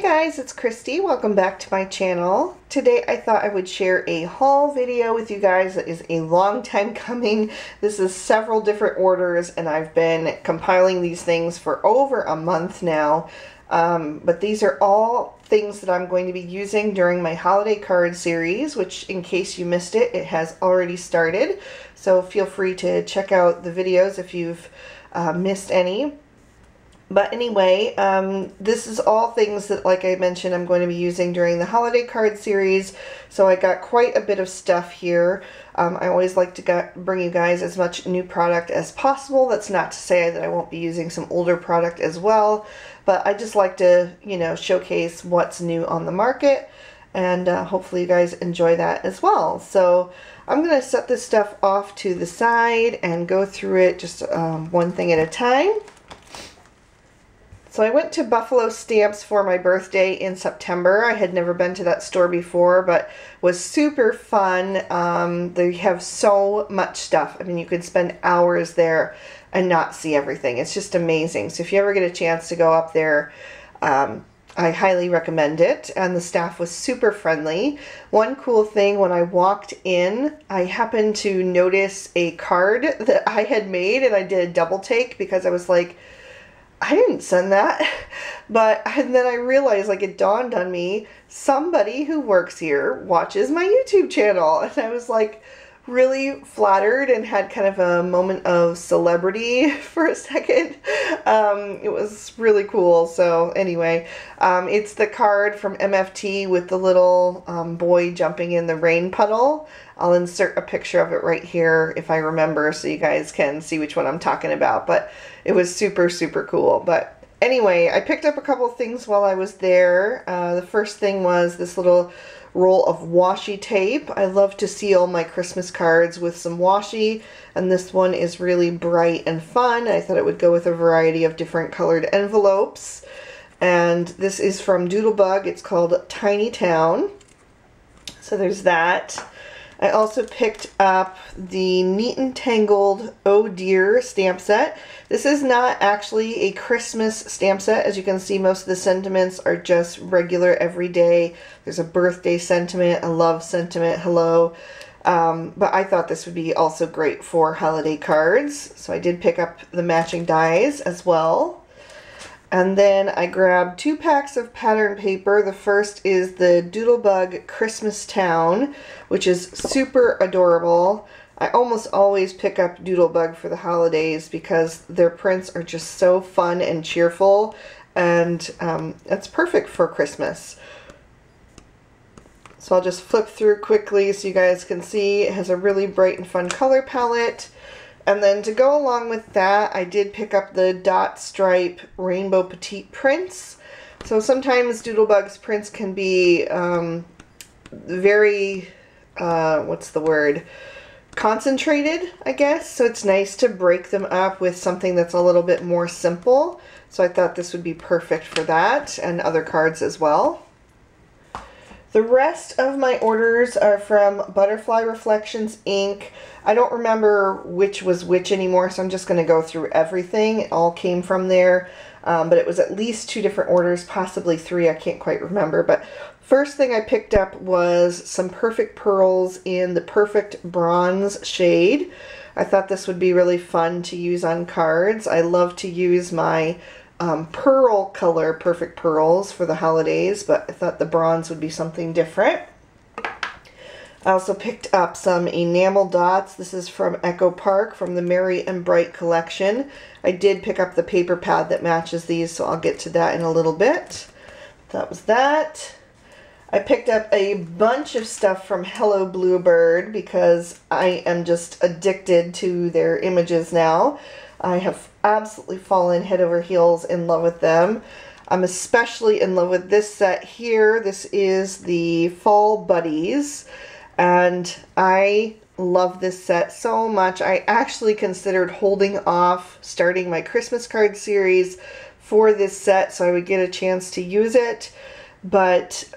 guys, it's Christy. Welcome back to my channel. Today I thought I would share a haul video with you guys that is a long time coming. This is several different orders and I've been compiling these things for over a month now. But these are all things that I'm going to be using during my holiday card series, which in case you missed it, it has already started. So feel free to check out the videos if you've missed any. But anyway, this is all things that, like I mentioned, I'm going to be using during the holiday card series. So I got quite a bit of stuff here. I always like to bring you guys as much new product as possible. That's not to say that I won't be using some older product as well. But I just like to, you know, showcase what's new on the market. And hopefully you guys enjoy that as well. So I'm going to set this stuff off to the side and go through it just one thing at a time. So I went to Buffalo Stamps for my birthday in September. I had never been to that store before, but was super fun. They have so much stuff. I mean, you could spend hours there and not see everything. It's just amazing. So if you ever get a chance to go up there, I highly recommend it. And the staff was super friendly. One cool thing, when I walked in, I happened to notice a card that I had made, and I did a double take because I was like, I didn't send that. And then I realized, like, it dawned on me, somebody who works here watches my YouTube channel. And I was like really flattered and had kind of a moment of celebrity for a second. It was really cool. So anyway, it's the card from MFT with the little boy jumping in the rain puddle. I'll insert a picture of it right here if I remember so you guys can see which one I'm talking about. But it was super, super cool. But anyway, I picked up a couple things while I was there. The first thing was this little roll of washi tape. I love to seal my Christmas cards with some washi, and this one is really bright and fun. I thought it would go with a variety of different colored envelopes. And this is from Doodlebug. It's called Tiny Town. So there's that. I also picked up the Neat and Tangled Oh Dear stamp set. This is not actually a Christmas stamp set. As you can see, most of the sentiments are just regular everyday. There's a birthday sentiment, a love sentiment, hello. But I thought this would be also great for holiday cards. So I did pick up the matching dies as well. And then I grabbed 2 packs of pattern paper. The first is the Doodlebug Christmas Town, which is super adorable. I almost always pick up Doodlebug for the holidays because their prints are just so fun and cheerful, and it's perfect for Christmas. So I'll just flip through quickly so you guys can see. It has a really bright and fun color palette. And then to go along with that, I did pick up the Dot Stripe Rainbow Petite prints. So sometimes Doodlebug's prints can be very, what's the word, concentrated, I guess. So it's nice to break them up with something that's a little bit more simple. So I thought this would be perfect for that and other cards as well. The rest of my orders are from Butterfly Reflections Inc. I don't remember which was which anymore, so I'm just going to go through everything. It all came from there, but it was at least 2 different orders, possibly 3, I can't quite remember. But first thing I picked up was some Perfect Pearls in the Perfect Bronze shade. I thought this would be really fun to use on cards. I love to use my pearl color Perfect Pearls for the holidays, but I thought the bronze would be something different. I also picked up some enamel dots. This is from Echo Park from the Merry and Bright collection. I did pick up the paper pad that matches these, so I'll get to that in a little bit. That was that. I picked up a bunch of stuff from Hello Bluebird because I am just addicted to their images now. I have absolutely fallen head over heels in love with them. I'm especially in love with this set here. This is the Fall Buddies, and I love this set so much. I actually considered holding off starting my Christmas card series for this set so I would get a chance to use it, but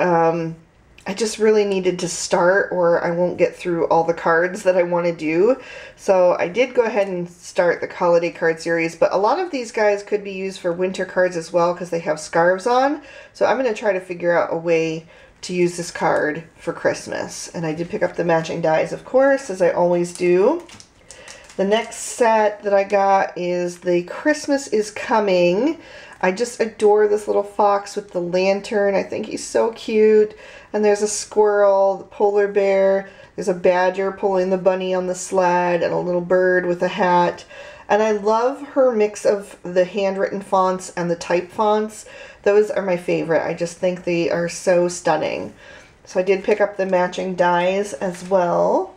I just really needed to start or I won't get through all the cards that I want to do. So I did go ahead and start the holiday card series, but a lot of these guys could be used for winter cards as well because they have scarves on. So I'm going to try to figure out a way to use this card for Christmas. And I did pick up the matching dies, of course, as I always do. The next set that I got is the Christmas is Coming. I just adore this little fox with the lantern. I think he's so cute. And there's a squirrel, the polar bear. There's a badger pulling the bunny on the sled and a little bird with a hat. And I love her mix of the handwritten fonts and the type fonts. Those are my favorite. I just think they are so stunning. So I did pick up the matching dies as well.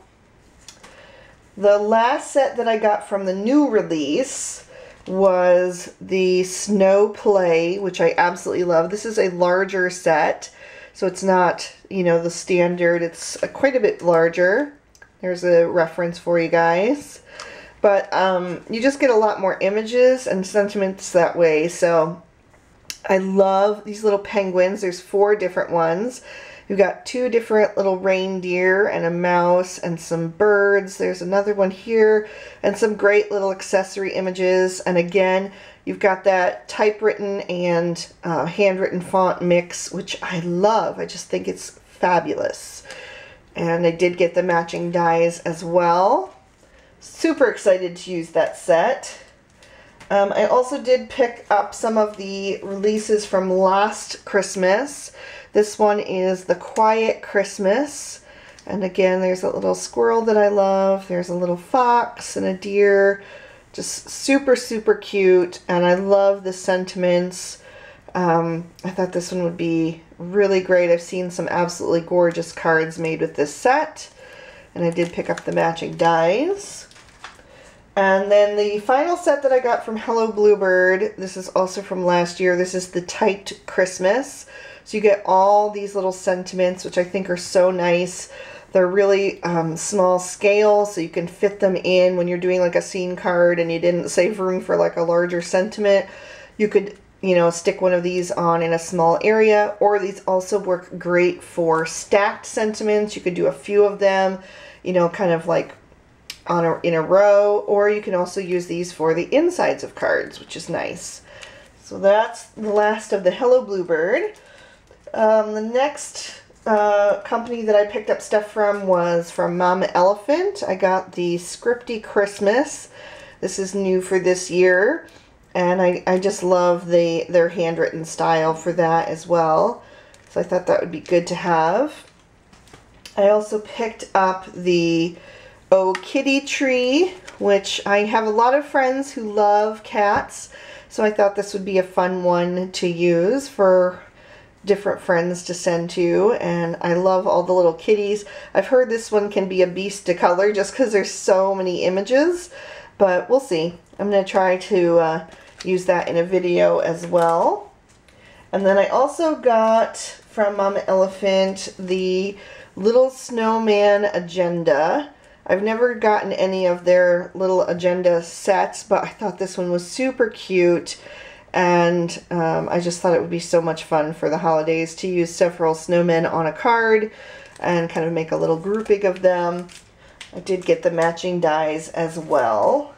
The last set that I got from the new release was the Snow Play, which I absolutely love. This is a larger set, so it's not, you know, the standard. It's quite a bit larger. There's a reference for you guys. But you just get a lot more images and sentiments that way. So I love these little penguins. There's 4 different ones. You've got 2 different little reindeer and a mouse and some birds. There's another one here and some great little accessory images. And again, you've got that typewritten and handwritten font mix, which I love. I just think it's fabulous. And I did get the matching dies as well. Super excited to use that set. I also did pick up some of the releases from last Christmas. This one is The Quiet Christmas. And again, there's a little squirrel that I love. There's a little fox and a deer. Just super, super cute. And I love the sentiments. I thought this one would be really great. I've seen some absolutely gorgeous cards made with this set. And I did pick up the matching dies. And then the final set that I got from Hello Bluebird, this is also from last year. This is the Typed Christmas. So you get all these little sentiments, which I think are so nice. They're really small scale, so you can fit them in when you're doing like a scene card and you didn't save room for like a larger sentiment. You could, you know, stick one of these on in a small area, or these also work great for stacked sentiments. You could do a few of them, you know, kind of like in a row, or you can also use these for the insides of cards, which is nice. So that's the last of the Hello Bluebird. The next company that I picked up stuff from was from Mama Elephant. I got the Scripty Christmas. This is new for this year, and I just love their handwritten style for that as well. So I thought that would be good to have. I also picked up the Oh Kitty Tree, which I have a lot of friends who love cats, so I thought this would be a fun one to use for different friends to send to. And I love all the little kitties. I've heard this one can be a beast to color just because there's so many images, but we'll see. I'm going to try to use that in a video as well. And then I also got from Mama Elephant the Little Snowman Agenda. I've never gotten any of their little agenda sets, but I thought this one was super cute, and I just thought it would be so much fun for the holidays to use several snowmen on a card and kind of make a little grouping of them. I did get the matching dies as well.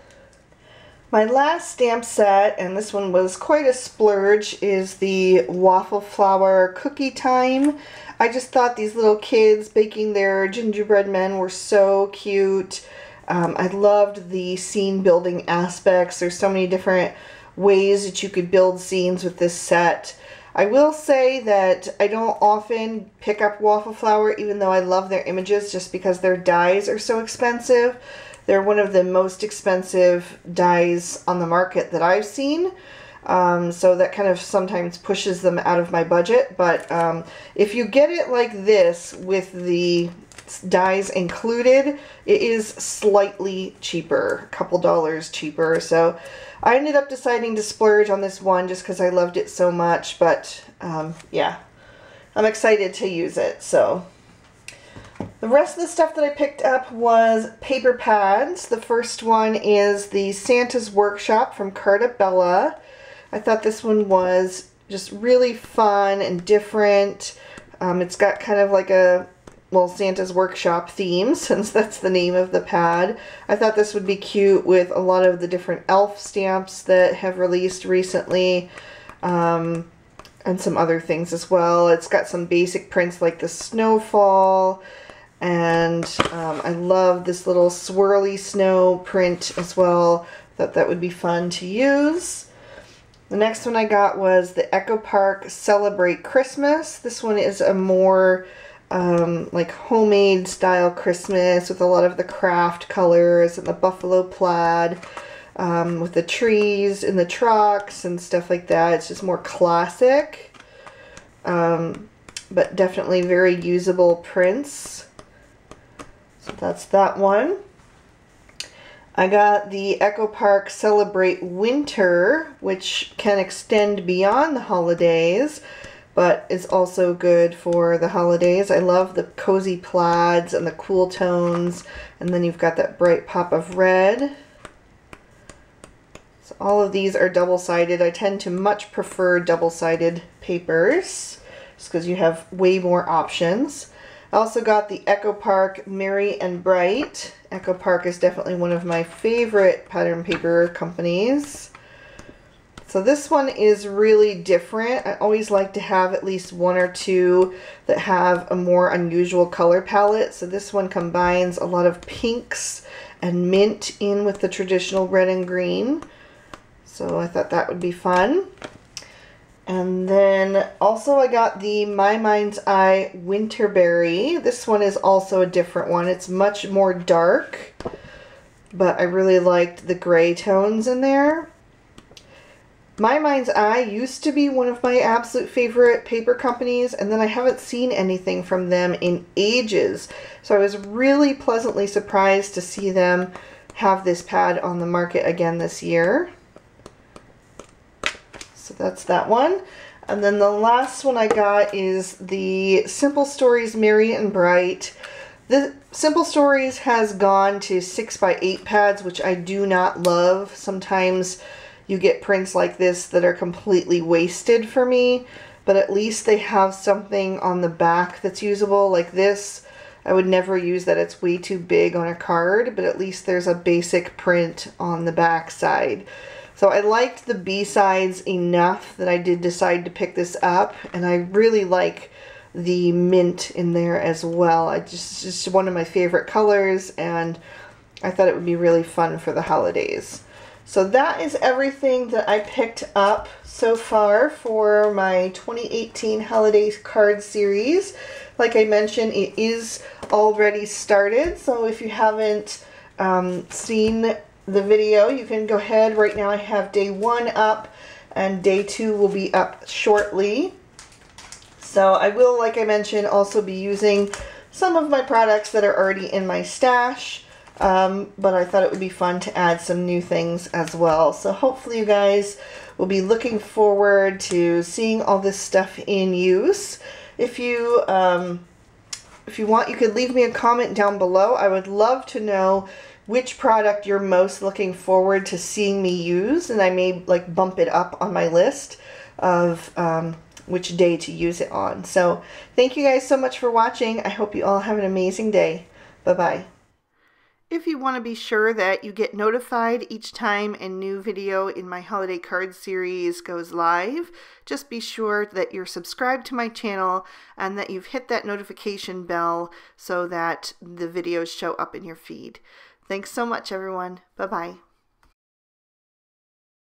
My last stamp set, and this one was quite a splurge, is the Waffle Flower Cookie Time. I just thought these little kids baking their gingerbread men were so cute. I loved the scene building aspects. There's so many different ways that you could build scenes with this set. I will say that I don't often pick up Waffle Flower, even though I love their images, just because their dies are so expensive. They're one of the most expensive dies on the market that I've seen. So that kind of sometimes pushes them out of my budget. But if you get it like this with the dies included, it is slightly cheaper, a couple dollars cheaper. So I ended up deciding to splurge on this one just because I loved it so much. But yeah, I'm excited to use it. So the rest of the stuff that I picked up was paper pads. The first one is the Santa's Workshop from Carta Bella. I thought this one was just really fun and different. It's got kind of like a, well, Santa's Workshop theme, since that's the name of the pad. I thought this would be cute with a lot of the different elf stamps that have released recently, and some other things as well. It's got some basic prints like the snowfall, and I love this little swirly snow print as well. Thought that would be fun to use. The next one I got was the Echo Park Celebrate Christmas. This one is a more like homemade style Christmas with a lot of the craft colors and the buffalo plaid, with the trees and the trucks and stuff like that. It's just more classic, but definitely very usable prints. So that's that one. I got the Echo Park Celebrate Winter, which can extend beyond the holidays, but is also good for the holidays. I love the cozy plaids and the cool tones, and then you've got that bright pop of red. So all of these are double-sided. I tend to much prefer double-sided papers, just because you have way more options. I also got the Echo Park Merry and Bright. Echo Park is definitely one of my favorite pattern paper companies. So this one is really different. I always like to have at least one or two that have a more unusual color palette. So this one combines a lot of pinks and mint in with the traditional red and green. So I thought that would be fun. And then also I got the My Mind's Eye Winterberry. This one is also a different one. It's much more dark, but I really liked the gray tones in there. My Mind's Eye used to be one of my absolute favorite paper companies, and then I haven't seen anything from them in ages. So I was really pleasantly surprised to see them have this pad on the market again this year. So that's that one. And then the last one I got is the Simple Stories Merry and Bright. The Simple Stories has gone to 6x8 pads, which I do not love. Sometimes you get prints like this that are completely wasted for me, but at least they have something on the back that's usable. Like this, I would never use that. It's way too big on a card, but at least there's a basic print on the back side. So I liked the B-sides enough that I did decide to pick this up, and I really like the mint in there as well. It's just one of my favorite colors, and I thought it would be really fun for the holidays. So that is everything that I picked up so far for my 2018 holiday card series. Like I mentioned, it is already started, so if you haven't seen the video, you can go ahead. Right now I have day 1 up, and day 2 will be up shortly. So I will, like I mentioned, also be using some of my products that are already in my stash, but I thought it would be fun to add some new things as well. So hopefully you guys will be looking forward to seeing all this stuff in use. If you want, you could leave me a comment down below. I would love to know which product you're most looking forward to seeing me use, and I may like bump it up on my list of which day to use it on. So thank you guys so much for watching. I hope you all have an amazing day. Bye-bye. If you want to be sure that you get notified each time a new video in my holiday card series goes live, just be sure that you're subscribed to my channel and that you've hit that notification bell so that the videos show up in your feed. Thanks so much, everyone. Bye-bye.